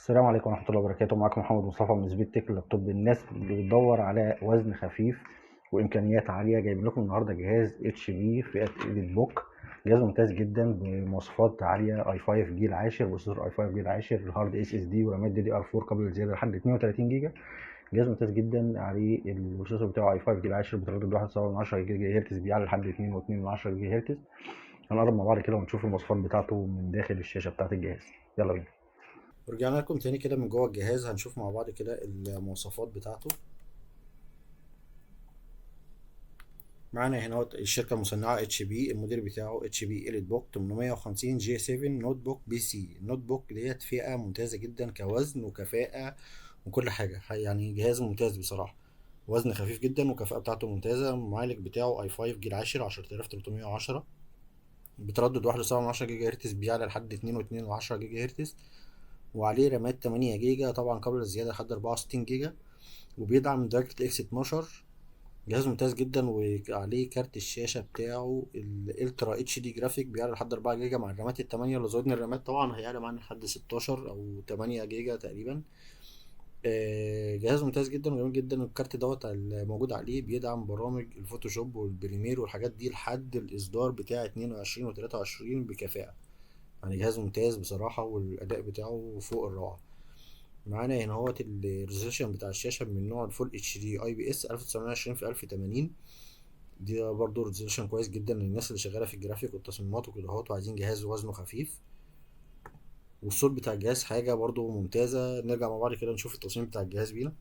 السلام عليكم ورحمة الله وبركاته. معاكم محمد مصطفى من سبيد تك اللابتوب. الناس اللي بتدور على وزن خفيف وإمكانيات عالية، جايب لكم النهاردة جهاز اتش بي فئة إيديت بوك. جهاز ممتاز جدا بمواصفات عالية، اي 5 جيل عاشر، بروسيسور اي 5 جيل عاشر، هارد اس اس دي ورامات دي دي ار 4 قابل للزيادة لحد 32 جيجا. جهاز ممتاز جدا، عليه البروسيسور بتاعه اي 5 جيل عاشر بتردد 1.7 جيجا هرتز، بيعلى لحد 2.2 جيجا هرتز. هنقرب مع بعض كده ونشوف المواصفات بتاعته من داخل الشاشة بتاعت الجهاز. يلا بينا. ورجعنا لكم تاني كده من جوه الجهاز. هنشوف مع بعض كده المواصفات بتاعته. معانا هنا الشركة المصنعة اتش بي، الموديل بتاعه اتش بي إليت بوك 850 جي 7 نوت بوك بي سي. النوت بوك ديت فئة ممتازة جدا كوزن وكفاءة وكل حاجة، يعني جهاز ممتاز بصراحة. وزن خفيف جدا وكفاءة بتاعته ممتازة. المعالج بتاعه اي 5 جيل عاشر 10310، بتردد 1.7 جيجا هرتز، بيعلى لحد 2.2 جيجا هرتز. وعليه رامات 8 جيجا طبعا قبل الزيادة لحد 64 جيجا، وبيدعم دايركت اكس 12. جهاز ممتاز جدا، وعليه كارت الشاشة بتاعه الالترا اتش دي جرافيك، بيعلى لحد 4 جيجا مع الرامات التمانية. لو زودنا الرامات طبعا هيعلى معانا لحد 16 او 8 جيجا تقريبا. جهاز ممتاز جدا وجميل جدا. الكارت دوت الموجود عليه بيدعم برامج الفوتوشوب والبريمير والحاجات دي لحد الاصدار بتاع 22 و 23 بكفاءة. يعني جهاز ممتاز بصراحة، والأداء بتاعه فوق الروعة. معانا هنا اهوت الريزولوشن بتاع الشاشة من نوع الفول اتش دي اي بي اس 1920 في 1080. دي برضه ريزولوشن كويس جدا للناس اللي شغالة في الجرافيك والتصميمات وكده اهوت، وعايزين جهاز وزنه خفيف. والصوت بتاع الجهاز حاجة برضه ممتازة. نرجع مع بعض كده نشوف التصميم بتاع الجهاز بينا.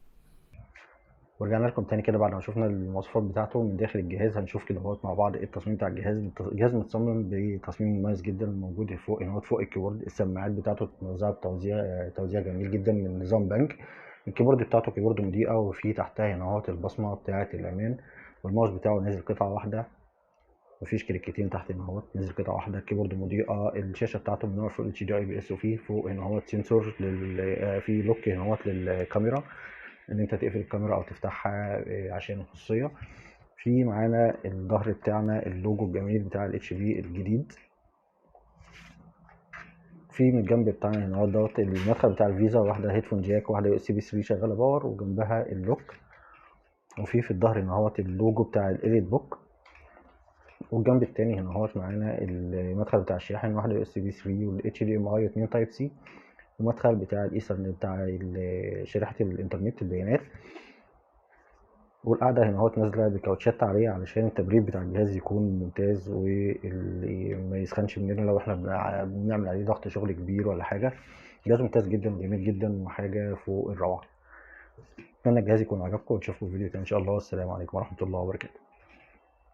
ورجعنا لكم تاني كده بعد ما شفنا المواصفات بتاعته من داخل الجهاز. هنشوف كده اهوت مع بعض ايه التصميم بتاع الجهاز. الجهاز متصمم بتصميم مميز جدا، موجود فوق هنا فوق الكيبورد. السماعات بتاعته متوزعه بتوزيع جميل جدا من نظام بنك. الكيبورد بتاعته كيبورد مضيئه، وفي تحتها هنا اهوت البصمه بتاعه الامان. والماوس بتاعه نازل قطعه واحده، مفيش كليكتين تحت هنا اهوت، نزل قطعه واحده. الكيبورد مضيئه. الشاشه بتاعته من نوع فول اتش دي اي بي اس، وفي فوق هنا اهوت سنسور في لوك هنا اهوت للكاميرا، ان انت تقفل الكاميرا او تفتحها عشان الخصوصيه. في معانا الظهر بتاعنا اللوجو الجميل بتاع الاتش بي الجديد. في من الجنب بتاعنا هنا دوت المدخل بتاع الفيزا، واحده هيدفون جاك، واحده يو اس بي 3 شغاله باور، وجنبها اللوك. وفي الظهر هنا اهوت اللوجو بتاع الاليت بوك. والجنب التاني هنا اهوت معانا المدخل بتاع الشاحن، واحده يو اس بي 3 والاتش دي ام اي و2 تايب سي. ومدخل بتاع الايثرنت بتاع شريحه الانترنت البيانات. والقعدة هنا اهوت نازلة بكاوتشات عالية علشان التبريد بتاع الجهاز يكون ممتاز، واللي ما يسخنش مننا لو احنا بنعمل عليه ضغط شغل كبير ولا حاجة. جهاز ممتاز جدا وجميل جدا وحاجة فوق الروعة. اتمنى الجهاز يكون عجبكم، ونشوفكم في فيديو تاني ان شاء الله. والسلام عليكم ورحمة الله وبركاته.